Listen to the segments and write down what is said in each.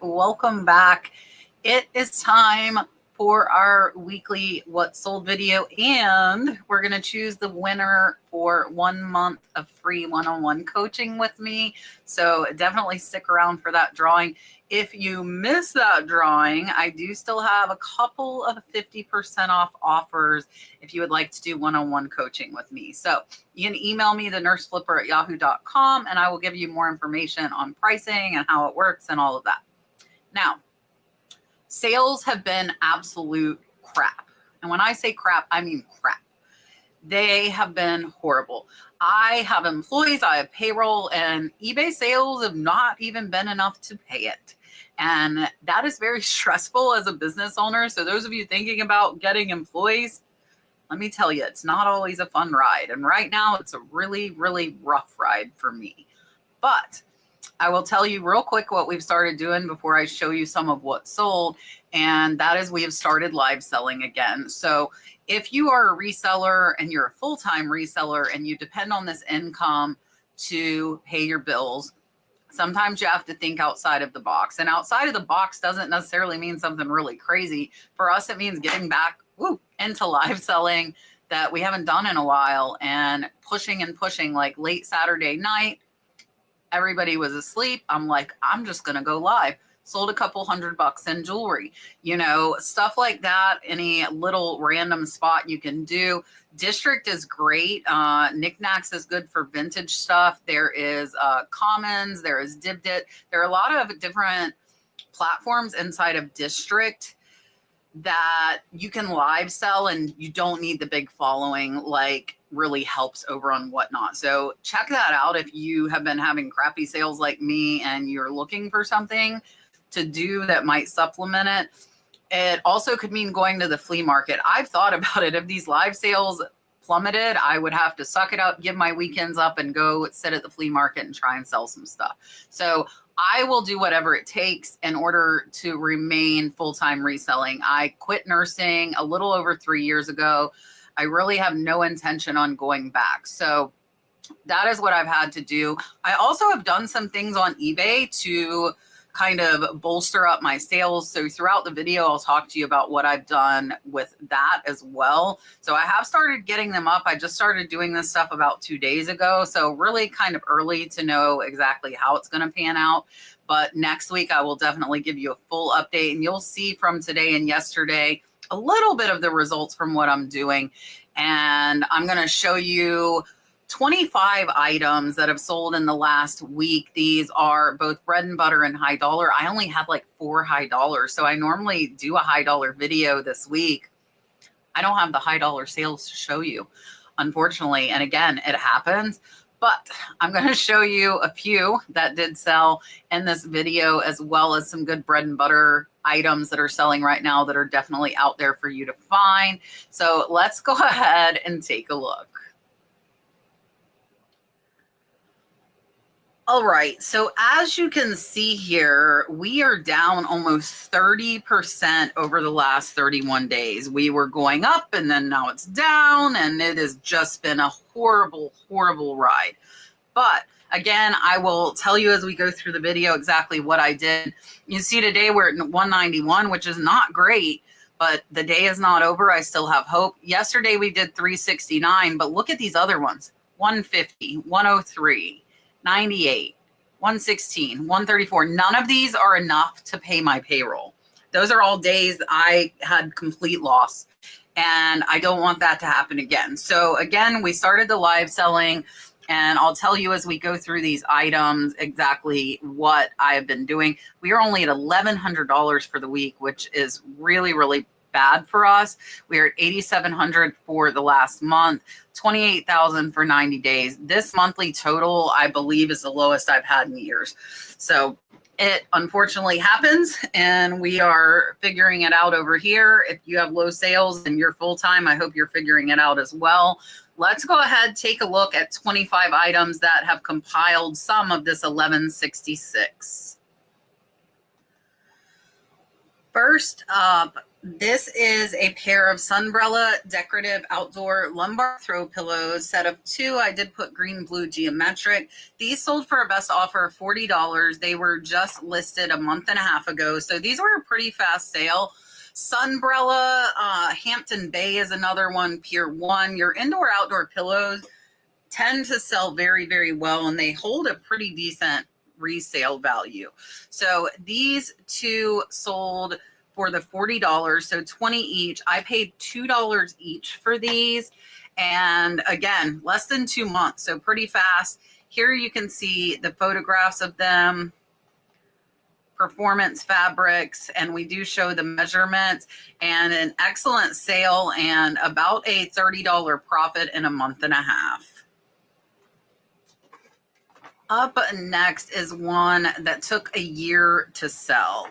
Welcome back. It is time for our weekly What Sold video, and we're going to choose the winner for 1 month of free one-on-one coaching with me. So definitely stick around for that drawing. If you miss that drawing, I do still have a couple of 50% off offers if you would like to do one-on-one coaching with me. So you can email me, thenurseflipper@yahoo.com, and I will give you more information on pricing and how it works and all of that. Now, sales have been absolute crap. And when I say crap, I mean crap. They have been horrible. I have employees, I have payroll, and eBay sales have not even been enough to pay it. And that is very stressful as a business owner. So those of you thinking about getting employees, let me tell you, it's not always a fun ride. And right now it's a really, really rough ride for me. But I will tell you real quick what we've started doing before I show you some of what sold. And that is we have started live selling again. So if you are a reseller and you're a full-time reseller and you depend on this income to pay your bills, sometimes you have to think outside of the box. And outside of the box doesn't necessarily mean something really crazy. For us, it means getting back into live selling that we haven't done in a while and pushing like late Saturday night. Everybody was asleep. I'm like, I'm just going to go live. Sold a couple $100 in jewelry, stuff like that. Any little random spot you can do. District is great. Knickknacks is good for vintage stuff. There is Commons. There is Dibdit. There are a lot of different platforms inside of District that you can live sell, and you don't need the big following like really helps over on Whatnot. So check that out if you have been having crappy sales like me and you're looking for something to do that might supplement it. It also could mean going to the flea market. I've thought about it. If these live sales plummeted, I would have to suck it up, give my weekends up, and go sit at the flea market and try and sell some stuff. So I will do whatever it takes in order to remain full-time reselling. I quit nursing a little over 3 years ago. I really have no intention on going back. So that is what I've had to do. I also have done some things on eBay to kind of bolster up my sales. So throughout the video, I'll talk to you about what I've done with that as well. So I have started getting them up. I just started doing this stuff about 2 days ago. So really kind of early to know exactly how it's going to pan out. But next week, I will definitely give you a full update, and you'll see from today and yesterday a little bit of the results from what I'm doing. And I'm going to show you 25 items that have sold in the last week. These are both bread and butter and high dollar. I only had like 4 high dollars. So I normally do a high dollar video this week. I don't have the high dollar sales to show you, unfortunately. And again, it happens. But I'm going to show you a few that did sell in this video, as well as some good bread and butter items that are selling right now that are definitely out there for you to find. So let's go ahead and take a look. All right, so as you can see here, we are down almost 30% over the last 31 days. We were going up and then now it's down, and it has just been a horrible, horrible ride. But again, I will tell you as we go through the video exactly what I did. You see today we're at 191, which is not great, but the day is not over. I still have hope. Yesterday we did 369, but look at these other ones, 150, 103. 98, 116, 134. None of these are enough to pay my payroll. Those are all days I had complete loss, and I don't want that to happen again. So again, we started the live selling, and I'll tell you as we go through these items exactly what I have been doing. We are only at $1,100 for the week, which is really, really bad for us. We are at $8,700 for the last month, $28,000 for 90 days. This monthly total, I believe, is the lowest I've had in years. So it unfortunately happens, and we are figuring it out over here. If you have low sales and you're full-time, I hope you're figuring it out as well. Let's go ahead, take a look at 25 items that have compiled some of this 1166. First up, This is a pair of Sunbrella decorative outdoor lumbar throw pillows, set of 2. I did put green, blue, geometric. These sold for a best offer of $40. They were just listed a month and a half ago, so these were a pretty fast sale. Sunbrella, Hampton Bay is another one, Pier 1. Your indoor outdoor pillows tend to sell very, very well, and they hold a pretty decent resale value. So these 2 sold for the $40, so 20 each. I paid $2 each for these. And again, less than 2 months, so pretty fast. Here you can see the photographs of them, performance fabrics, and we do show the measurements, and an excellent sale and about a $30 profit in a month and a half. Up next is one that took a year to sell.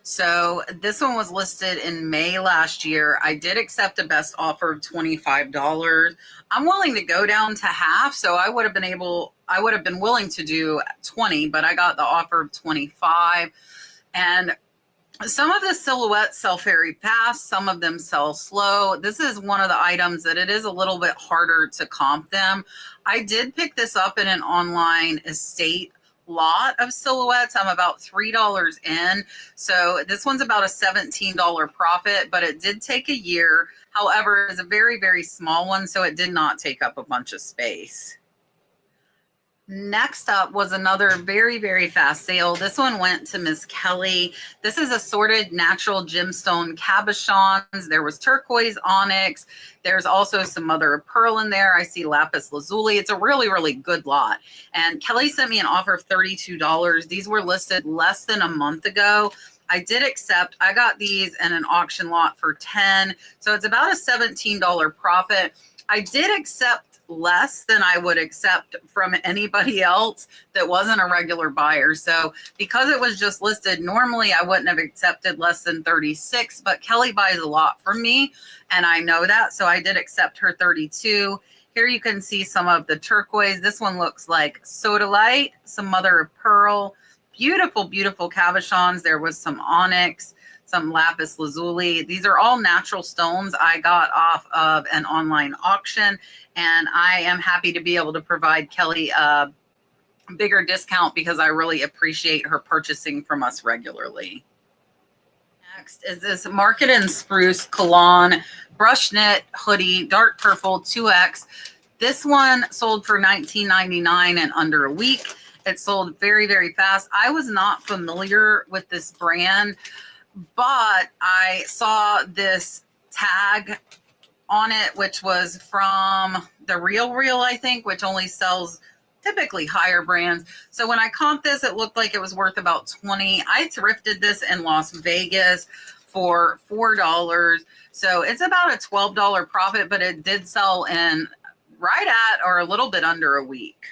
So this one was listed in May last year. I did accept a best offer of $25. I'm willing to go down to half, so I would have been willing to do 20, but I got the offer of 25. And some of the silhouettes sell very fast, some of them sell slow. This is one of the items that it is a little bit harder to comp them. I did pick this up in an online estate lot of silhouettes. I'm about $3 in. So this one's about a $17 profit, but it did take a year. However, it's a very, very small one, so it did not take up a bunch of space. Next up was another very, very fast sale. This one went to Miss Kelly. This is assorted natural gemstone cabochons. There was turquoise, onyx. There's also some other pearl in there. I see lapis lazuli. It's a really, really good lot. And Kelly sent me an offer of $32. These were listed less than a month ago. I did accept. I got these in an auction lot for $10. So it's about a $17 profit. I did accept less than I would accept from anybody else that wasn't a regular buyer. So because it was just listed, normally I wouldn't have accepted less than 36, but Kelly buys a lot from me and I know that. So I did accept her 32. Here you can see some of the turquoise. This one looks like sodalite, some mother of pearl, beautiful, beautiful cabochons. There was some onyx, some lapis lazuli. These are all natural stones I got off of an online auction, and I am happy to be able to provide Kelly a bigger discount because I really appreciate her purchasing from us regularly. Next is this Market and Spruce Cologne brush knit hoodie, dark purple 2X. This one sold for $19.99 in under a week. It sold very, very fast. I was not familiar with this brand, but I saw this tag on it, which was from the Real, I think, which only sells typically higher brands. So when I comped this, it looked like it was worth about 20. I thrifted this in Las Vegas for $4. So it's about a $12 profit, but it did sell in right at or a little bit under a week.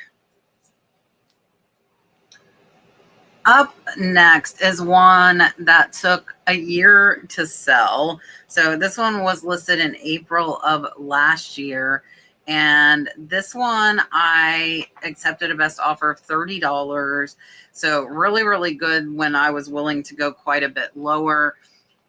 Up next is one that took a year to sell. So this one was listed in April of last year. And this one, I accepted a best offer of $30. So really, really good when I was willing to go quite a bit lower.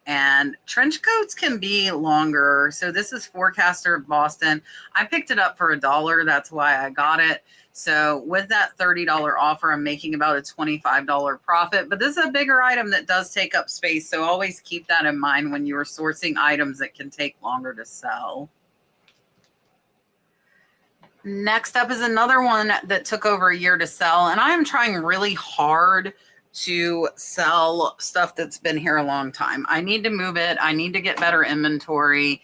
And trench coats can be longer. So this is Forecaster of Boston. I picked it up for $1. That's why I got it. So with that $30 offer, I'm making about a $25 profit. But this is a bigger item that does take up space. So always keep that in mind when you are sourcing items that can take longer to sell. Next up is another one that took over a year to sell. And I am trying really hard to sell stuff that's been here a long time. I need to move it. I need to get better inventory.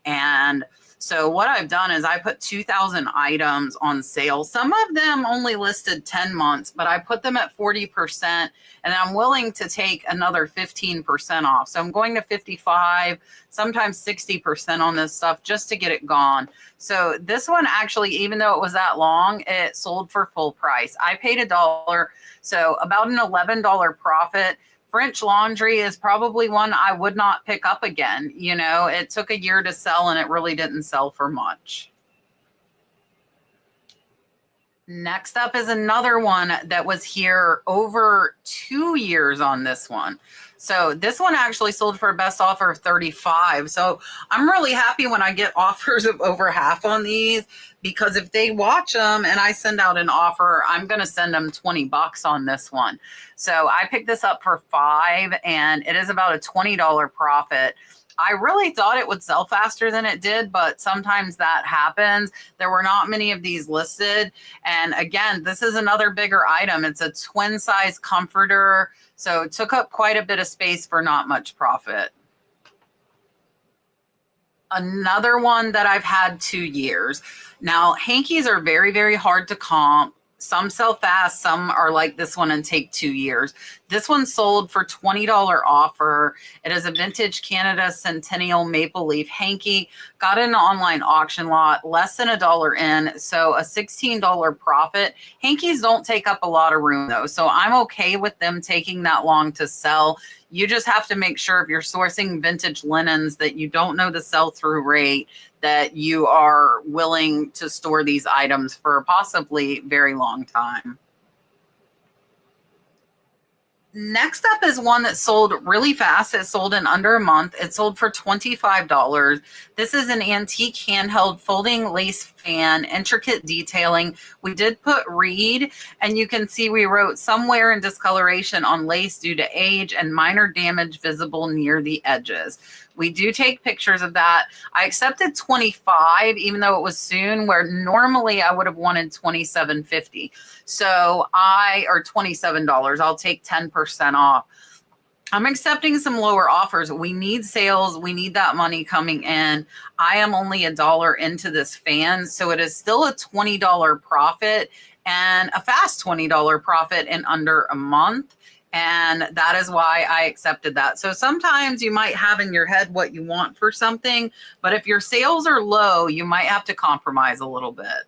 And so what I've done is I put 2,000 items on sale. Some of them only listed 10 months, but I put them at 40%, and I'm willing to take another 15% off. So I'm going to 55, sometimes 60% on this stuff just to get it gone. So this one actually, even though it was that long, it sold for full price. I paid $1, so about an $11 profit. French Laundry is probably one I would not pick up again. You know, it took a year to sell and it really didn't sell for much. Next up is another one that was here over 2 years on this one. So this one actually sold for a best offer of 35. So I'm really happy when I get offers of over half on these, because if they watch them and I send out an offer, I'm going to send them 20 bucks on this one. So I picked this up for $5 and it is about a $20 profit. I really thought it would sell faster than it did, but sometimes that happens. There were not many of these listed. And again, this is another bigger item. It's a twin size comforter. So it took up quite a bit of space for not much profit. Another one that I've had 2 years. Now, hankies are very, very hard to comp. Some sell fast, some are like this one and take 2 years. This one sold for $20 offer. It is a vintage Canada Centennial Maple Leaf hanky. Got in an online auction lot, less than $1 in, so a $16 profit. Hankies don't take up a lot of room though, so I'm okay with them taking that long to sell. You just have to make sure if you're sourcing vintage linens that you don't know the sell-through rate, that you are willing to store these items for a possibly very long time. Next up is one that sold really fast. It sold in under a month. It sold for $25. This is an antique handheld folding lace fan, intricate detailing. We did put reed, and you can see we wrote somewhere in discoloration on lace due to age and minor damage visible near the edges. We do take pictures of that. I accepted 25, even though it was soon, where normally I would have wanted $27.50. So or $27. I'll take 10% off. I'm accepting some lower offers. We need sales. We need that money coming in. I am only $1 into this fan, so it is still a $20 profit and a fast $20 profit in under a month. And that is why I accepted that. So sometimes you might have in your head what you want for something, but if your sales are low, you might have to compromise a little bit.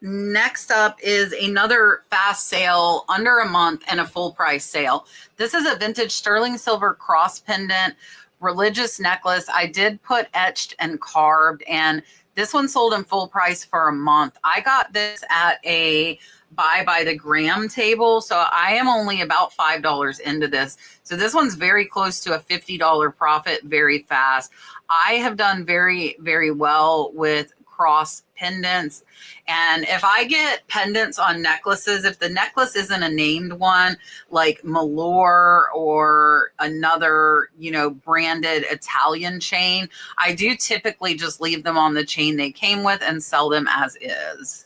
Next up is another fast sale, under a month, and a full price sale. This is a vintage sterling silver cross pendant religious necklace. I did put etched and carved, and this one sold in full price for a month. I got this at a buy by the gram table, so I am only about $5 into this. So this one's very close to a $50 profit very fast. I have done very, very well with cross pendants. And if I get pendants on necklaces, if the necklace isn't a named one, like Malore or another, branded Italian chain, I do typically just leave them on the chain they came with and sell them as is.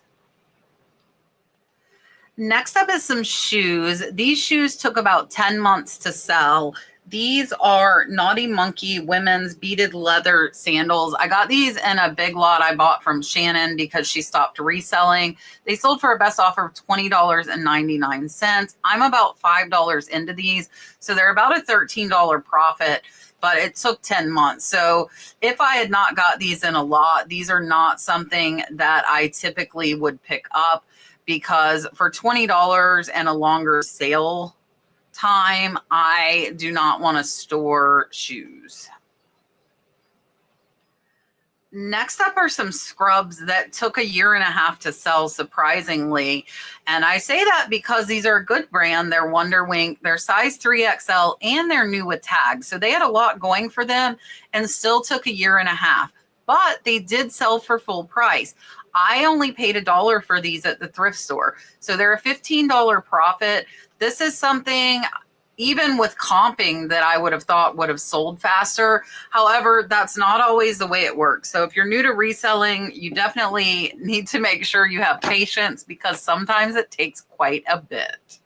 Next up is some shoes. These shoes took about 10 months to sell. These are Naughty Monkey women's beaded leather sandals. I got these in a big lot I bought from Shannon because she stopped reselling. They sold for a best offer of $20.99. I'm about $5 into these, so they're about a $13 profit, but it took 10 months. So if I had not got these in a lot, these are not something that I typically would pick up, because for $20 and a longer sale time, I do not want to store shoes. Next up are some scrubs that took 1.5 years to sell, surprisingly. And I say that because these are a good brand. They're Wonder Wink, they're size 3XL, and they're new with tags. So they had a lot going for them and still took 1.5 years. But they did sell for full price. I only paid $1 for these at the thrift store. So they're a $15 profit. This is something, even with comping, that I would have thought would have sold faster. However, that's not always the way it works. So if you're new to reselling, you definitely need to make sure you have patience, because sometimes it takes quite a bit.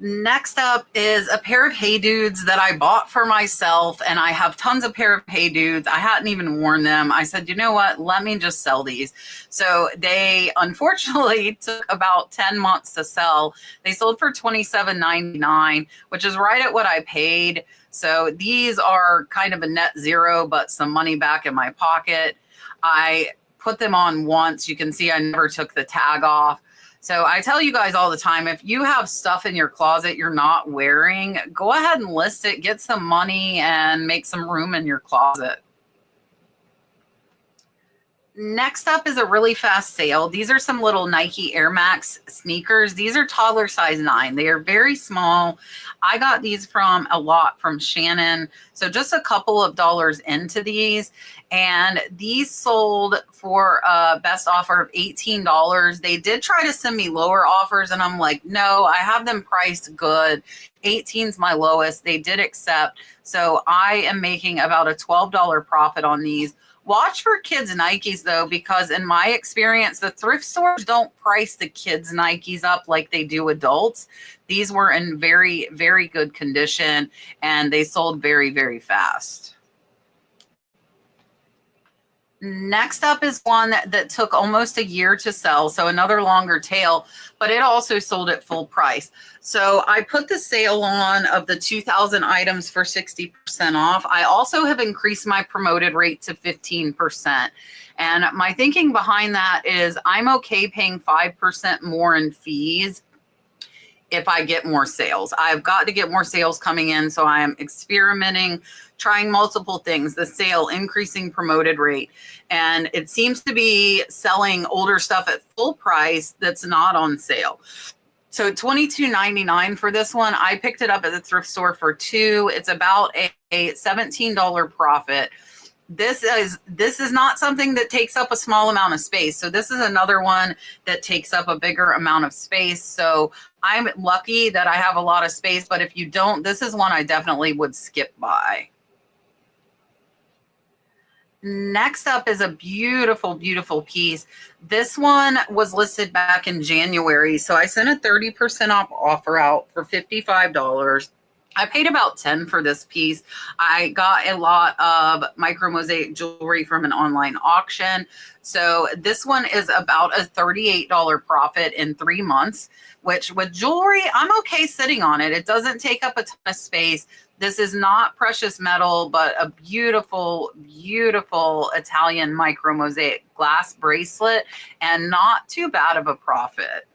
Next up is a pair of Hey Dudes that I bought for myself, and I have tons of pair of Hey Dudes. I hadn't even worn them. I said, you know what, let me just sell these. So they unfortunately took about 10 months to sell. They sold for $27.99, which is right at what I paid. So these are kind of a net zero, but some money back in my pocket. I put them on once. You can see I never took the tag off. So I tell you guys all the time, if you have stuff in your closet you're not wearing, go ahead and list it, get some money, and make some room in your closet. Next up is a really fast sale. These are some little Nike Air Max sneakers. These are toddler size 9. They are very small. I got these from a lot from Shannon. So just a couple of dollars into these. And these sold for a best offer of $18. They did try to send me lower offers. And I'm like, no, I have them priced good. 18's my lowest. They did accept. So I am making about a $12 profit on these. Watch for kids' Nikes, though, because in my experience, the thrift stores don't price the kids' Nikes up like they do adults. These were in very, very good condition, and they sold very, very fast. Next up is one that took almost a year to sell, so another longer tail, but it also sold at full price. So I put the sale on of the 2,000 items for 60% off. I also have increased my promoted rate to 15%. And my thinking behind that is I'm okay paying 5% more in fees if I get more sales. I've got to get more sales coming in, so I am experimenting, trying multiple things, the sale, increasing promoted rate, and it seems to be selling older stuff at full price that's not on sale. So $22.99 for this one. I picked it up at the thrift store for $2. It's about a $17 profit. This is not something that takes up a small amount of space. So this is another one that takes up a bigger amount of space. So I'm lucky that I have a lot of space, but if you don't, this is one I definitely would skip by. Next up is a beautiful, beautiful piece. This one was listed back in January. So I sent a 30% off offer out for $55. I paid about $10 for this piece. I got a lot of micro mosaic jewelry from an online auction. So this one is about a $38 profit in 3 months, which with jewelry, I'm okay sitting on it. It doesn't take up a ton of space. This is not precious metal, but a beautiful, beautiful Italian micro mosaic glass bracelet, and not too bad of a profit.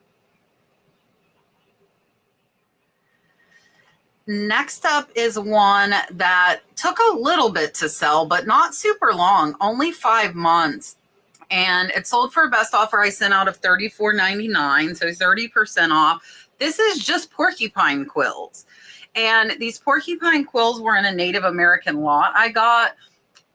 Next up is one that took a little bit to sell, but not super long, only 5 months. And it sold for a best offer I sent out of $34.99, so 30% off. This is just porcupine quills. And these porcupine quills were in a Native American lot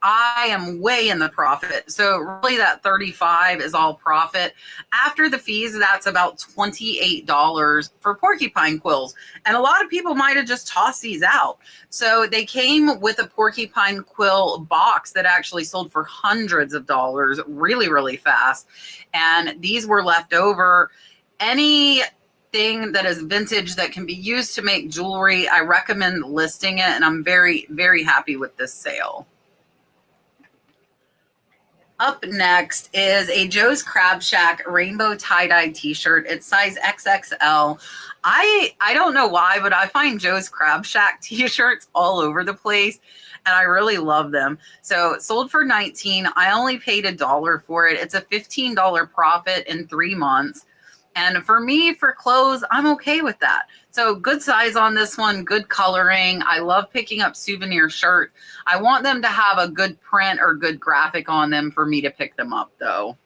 I am way in the profit. So really that 35 is all profit. After the fees, that's about $28 for porcupine quills. And a lot of people might have just tossed these out. So they came with a porcupine quill box that actually sold for hundreds of dollars really, really fast. And these were left over. Anything that is vintage that can be used to make jewelry, I recommend listing it. And I'm very, very happy with this sale. Up next is a Joe's Crab Shack rainbow tie-dye t-shirt. It's size XXL. I don't know why, but I find Joe's Crab Shack t-shirts all over the place, and I really love them. So it sold for $19. I only paid $1 for it. It's a $15 profit in 3 months. And for me, for clothes, I'm okay with that. So good size on this one, good coloring. I love picking up souvenir shirts. I want them to have a good print or good graphic on them for me to pick them up, though.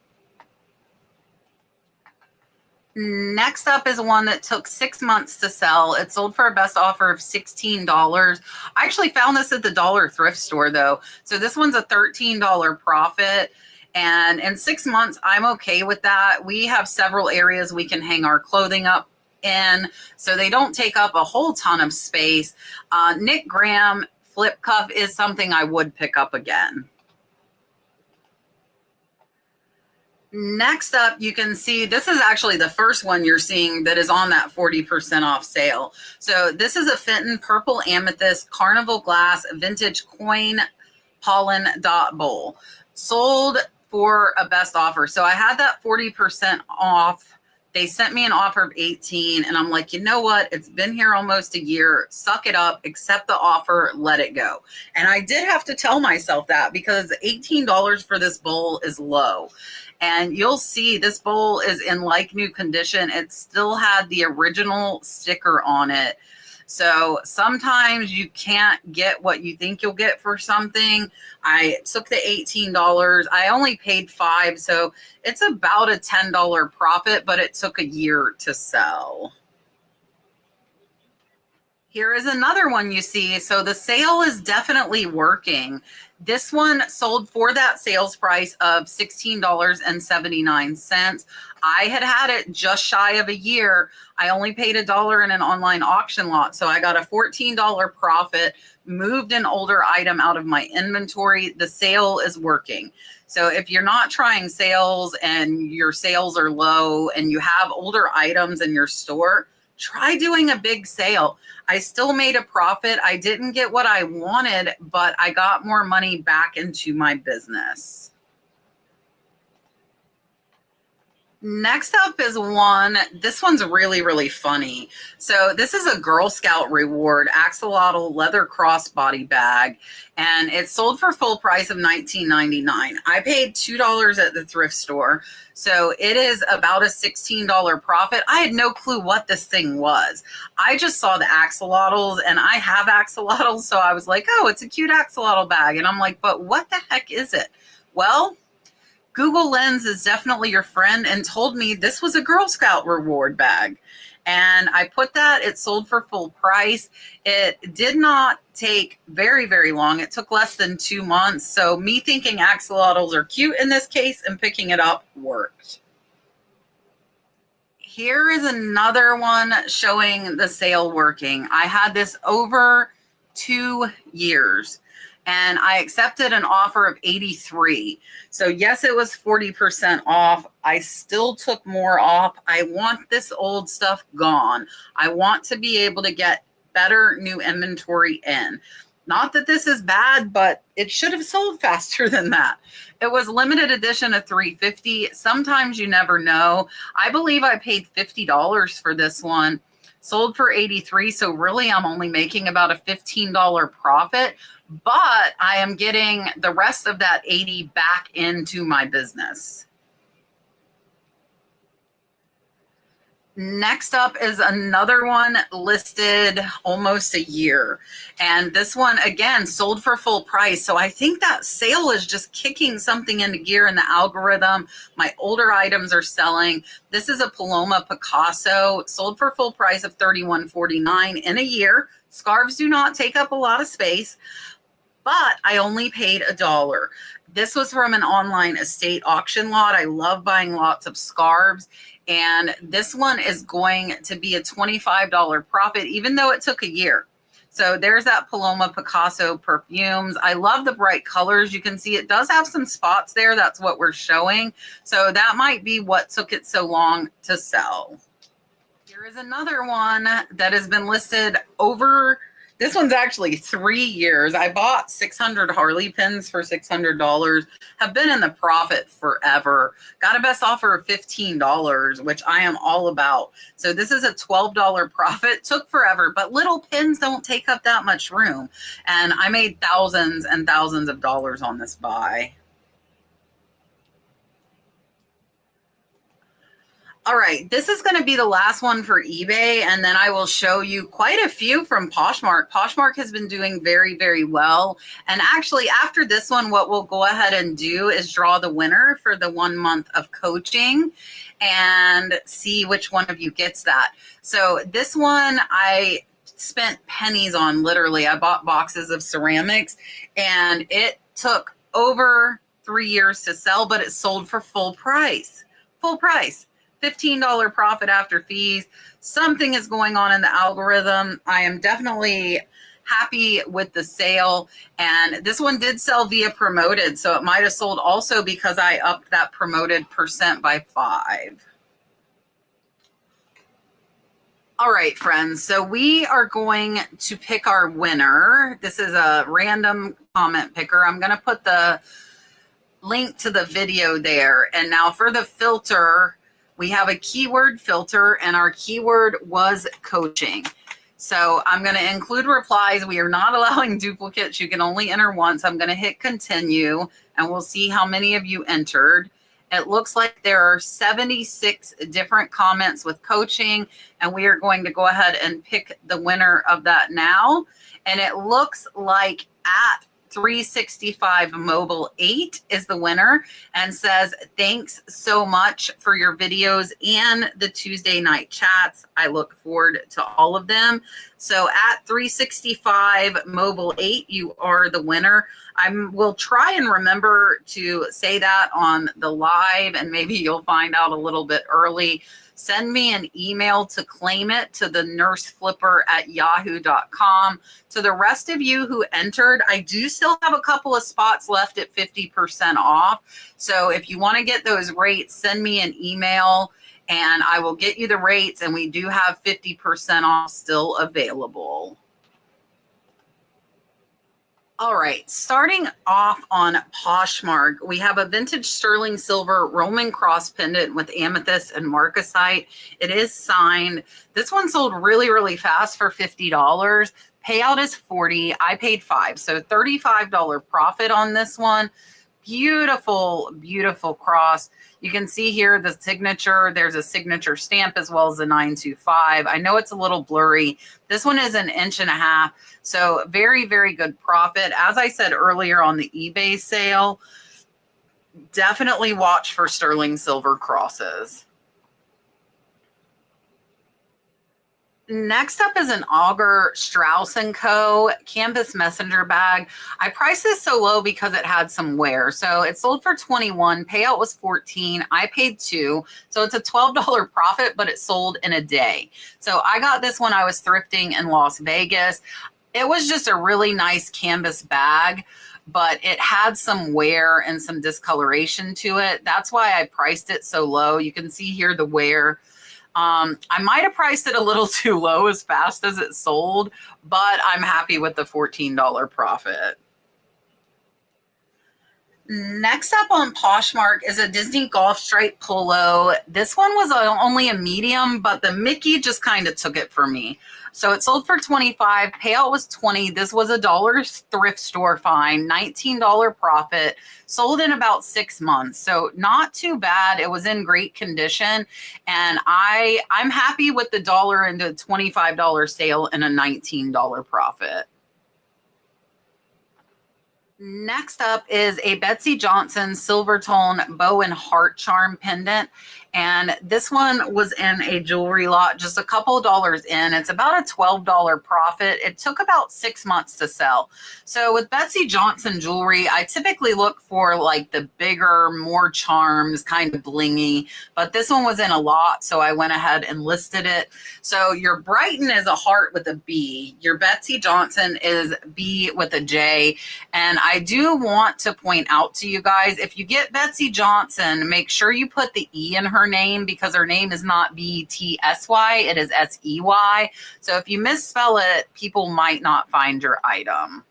Next up is one that took 6 months to sell. It sold for a best offer of $16. I actually found this at the dollar thrift store, though. So this one's a $13 profit. And in 6 months, I'm okay with that. We have several areas we can hang our clothing up in, so they don't take up a whole ton of space. Nick Graham flip cuff is something I would pick up again. Next up, you can see this is actually the first one you're seeing that is on that 40% off sale. So this is a Fenton Purple Amethyst Carnival Glass Vintage Coin Pollen Dot Bowl. Sold for a best offer. So I had that 40% off. They sent me an offer of $18, and I'm like, you know what? It's been here almost a year. Suck it up, accept the offer, let it go. And I did have to tell myself that, because $18 for this bowl is low. And you'll see this bowl is in like new condition. It still had the original sticker on it. So sometimes you can't get what you think you'll get for something. I took the $18. I only paid $5, so it's about a $10 profit, but it took a year to sell. Here is another one you see. So the sale is definitely working. This one sold for that sales price of $16.79. I had it just shy of a year. I only paid $1 in an online auction lot. So I got a $14 profit, moved an older item out of my inventory. The sale is working. So if you're not trying sales and your sales are low and you have older items in your store, try doing a big sale. I still made a profit. I didn't get what I wanted, but I got more money back into my business. Next up is this one's really, really funny. So this is a Girl Scout reward axolotl leather crossbody bag, and it sold for full price of $19.99. I paid $2 at the thrift store, so it is about a $16 profit. I had no clue what this thing was. I just saw the axolotls, and I have axolotls, so I was like, oh, it's a cute axolotl bag. And I'm like, but what the heck is it? Well, Google Lens is definitely your friend and told me this was a Girl Scout reward bag. And I put that, it sold for full price. It did not take very, very long. It took less than 2 months. So me thinking axolotls are cute in this case and picking it up worked. Here is another one showing the sale working. I had this over 2 years. And I accepted an offer of $83. So yes, it was 40% off. I still took more off. I want this old stuff gone. I want to be able to get better new inventory in. Not that this is bad, but it should have sold faster than that. It was limited edition of $350. Sometimes you never know. I believe I paid $50 for this one. Sold for $83. So really, I'm only making about a $15 profit. But I am getting the rest of that $80 back into my business. Next up is another one listed almost a year. And this one, again, sold for full price. So I think that sale is just kicking something into gear in the algorithm. My older items are selling. This is a Paloma Picasso, sold for full price of $31.49 in a year. Scarves do not take up a lot of space, but I only paid $1. This was from an online estate auction lot. I love buying lots of scarves. And this one is going to be a $25 profit, even though it took a year. So there's that Paloma Picasso perfumes. I love the bright colors. You can see it does have some spots there. That's what we're showing. So that might be what took it so long to sell. Here is another one that has been listed over. This one's actually 3 years. I bought 600 Harley pins for $600. Have been in the profit forever. Got a best offer of $15, which I am all about. So this is a $12 profit. Took forever, but little pins don't take up that much room. And I made thousands and thousands of dollars on this buy. All right, this is going to be the last one for eBay, and then I will show you quite a few from Poshmark. Poshmark has been doing very, very well. And actually, after this one, what we'll go ahead and do is draw the winner for the 1 month of coaching and see which one of you gets that. So this one, I spent pennies on, literally. I bought boxes of ceramics, and it took over 3 years to sell, but it sold for full price. Full price. $15 profit after fees. Something is going on in the algorithm. I am definitely happy with the sale. And this one did sell via promoted, so it might have sold also because I upped that promoted percent by 5. All right, friends, so we are going to pick our winner. This is a random comment picker. I'm going to put the link to the video there. And now for the filter, we have a keyword filter, and our keyword was coaching. So I'm going to include replies. We are not allowing duplicates. You can only enter once. I'm going to hit continue, and we'll see how many of you entered. It looks like there are 76 different comments with coaching, and we are going to go ahead and pick the winner of that now. And it looks like at 365 Mobile 8 is the winner and says, thanks so much for your videos and the Tuesday night chats. I look forward to all of them. So at 365 Mobile 8, you are the winner. I will try and remember to say that on the live, and maybe you'll find out a little bit early. Send me an email to claim it to the nurseflipper@yahoo.com. To the rest of you who entered, I do still have a couple of spots left at 50% off. So if you want to get those rates, send me an email and I will get you the rates. And we do have 50% off still available. All right, starting off on Poshmark, we have a vintage sterling silver Roman cross pendant with amethyst and marcasite. It is signed. This one sold really, really fast for $50. Payout is $40. I paid $5, so $35 profit on this one. Beautiful, beautiful cross. You can see here the signature. There's a signature stamp as well as the 925. I know it's a little blurry. This one is 1.5 inches, so very, very good profit. As I said earlier on the eBay sale, definitely watch for sterling silver crosses. Next up is an Auger Strauss & Co. canvas messenger bag. I priced this so low because it had some wear. So it sold for $21. Payout was $14. I paid $2. So it's a $12 profit, but it sold in a day. So I got this when I was thrifting in Las Vegas. It was just a really nice canvas bag, but it had some wear and some discoloration to it. That's why I priced it so low. You can see here the wear. I might have priced it a little too low as fast as it sold, but I'm happy with the $14 profit. Next up on Poshmark is a Disney golf stripe polo. This one was only a medium, but the Mickey just kind of took it for me. So it sold for $25. Payout was $20. This was $1 thrift store find, $19 profit. Sold in about 6 months. So not too bad. It was in great condition. And I'm happy with the $1 and the $25 sale and a $19 profit. Next up is a Betsey Johnson silver tone bow and heart charm pendant. And this one was in a jewelry lot, just a couple of dollars in. It's about a $12 profit. It took about 6 months to sell. So with Betsey Johnson jewelry, I typically look for like the bigger, more charms, kind of blingy. But this one was in a lot, so I went ahead and listed it. So your Brighton is a heart with a B. Your Betsey Johnson is B with a J. And I do want to point out to you guys, if you get Betsey Johnson, make sure you put the E in her name, because her name is not B-T-S-Y, it is S-E-Y. So if you misspell it, people might not find your item.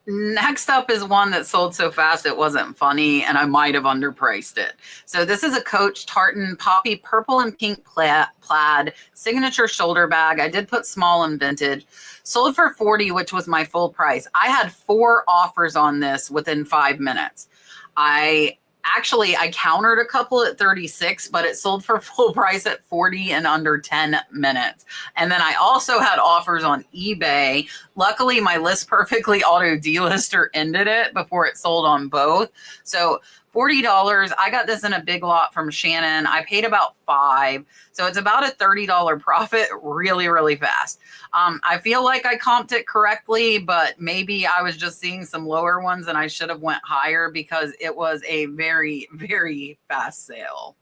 Next up is one that sold so fast it wasn't funny, and I might have underpriced it. So this is a Coach Tartan Poppy Purple and Pink Plaid signature shoulder bag. I did put small and vintage. Sold for $40, which was my full price. I had 4 offers on this within 5 minutes. I countered a couple at 36, but it sold for full price at 40 in under 10 minutes. And then I also had offers on eBay. Luckily, my List Perfectly auto delister ended it before it sold on both. So $40. I got this in a big lot from Shannon. I paid about $5. So it's about a $30 profit really, really fast. I feel like I comped it correctly, but maybe I was just seeing some lower ones and I should have went higher because it was a very, very fast sale.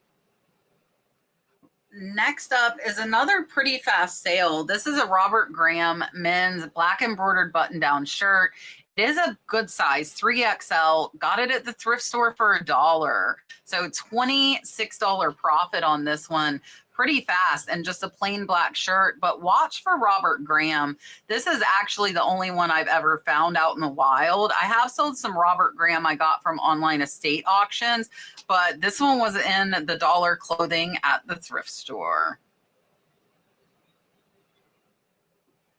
Next up is another pretty fast sale. This is a Robert Graham men's black embroidered button-down shirt. It is a good size, 3XL. Got it at the thrift store for $1. So $26 profit on this one. Pretty fast, and just a plain black shirt. But watch for Robert Graham. This is actually the only one I've ever found out in the wild. I have sold some Robert Graham I got from online estate auctions, but this one was in the dollar clothing at the thrift store.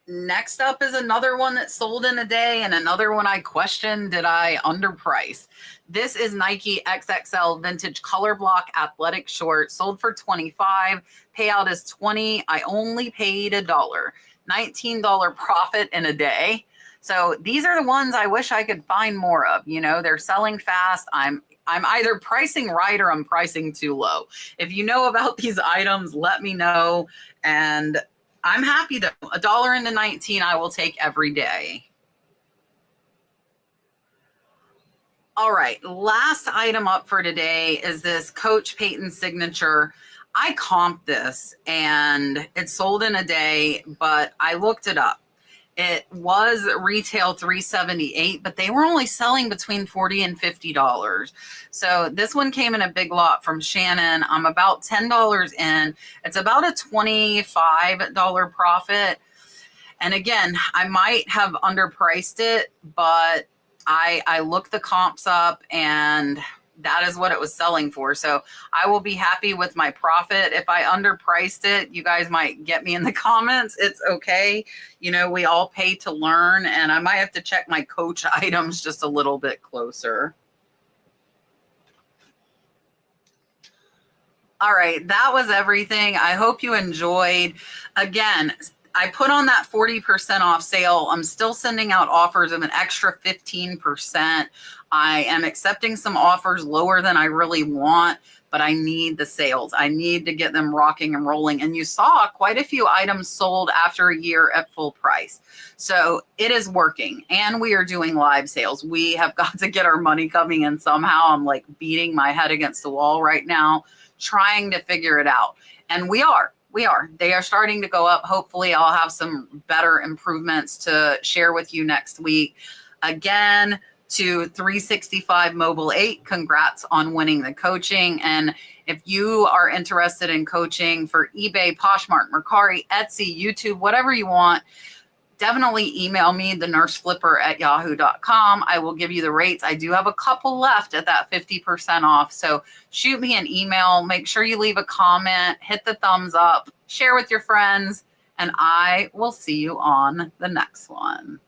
Next up is another one that sold in a day and another one I questioned, did I underprice? This is Nike XXL Vintage Color Block Athletic Short, sold for $25, payout is $20. I only paid $1, $19 profit in a day. So these are the ones I wish I could find more of. You know, they're selling fast. I'm either pricing right or I'm pricing too low. If you know about these items, let me know. And I'm happy though. $1 into 19, I will take every day. All right, last item up for today is this Coach Payton signature. I comped this and it sold in a day, but I looked it up. It was retail $378, but they were only selling between $40 and $50. So this one came in a big lot from Shannon. I'm about $10 in. It's about a $25 profit. And again, I might have underpriced it, but I looked the comps up and that is what it was selling for. So I will be happy with my profit. If I underpriced it, you guys might get me in the comments. It's okay. You know, we all pay to learn, and I might have to check my Coach items just a little bit closer. All right, that was everything. I hope you enjoyed. Again, I put on that 40% off sale. I'm still sending out offers of an extra 15%. I am accepting some offers lower than I really want, but I need the sales. I need to get them rocking and rolling. And you saw quite a few items sold after a year at full price. So it is working, and we are doing live sales. We have got to get our money coming in somehow. I'm like beating my head against the wall right now, trying to figure it out. And we are. They are starting to go up. Hopefully I'll have some better improvements to share with you next week. Again, to 365 Mobile 8, congrats on winning the coaching. And if you are interested in coaching for eBay, Poshmark, Mercari, Etsy, YouTube, whatever you want, definitely email me, thenurseflipper@yahoo.com. I will give you the rates. I do have a couple left at that 50% off. So shoot me an email. Make sure you leave a comment, hit the thumbs up, share with your friends, and I will see you on the next one.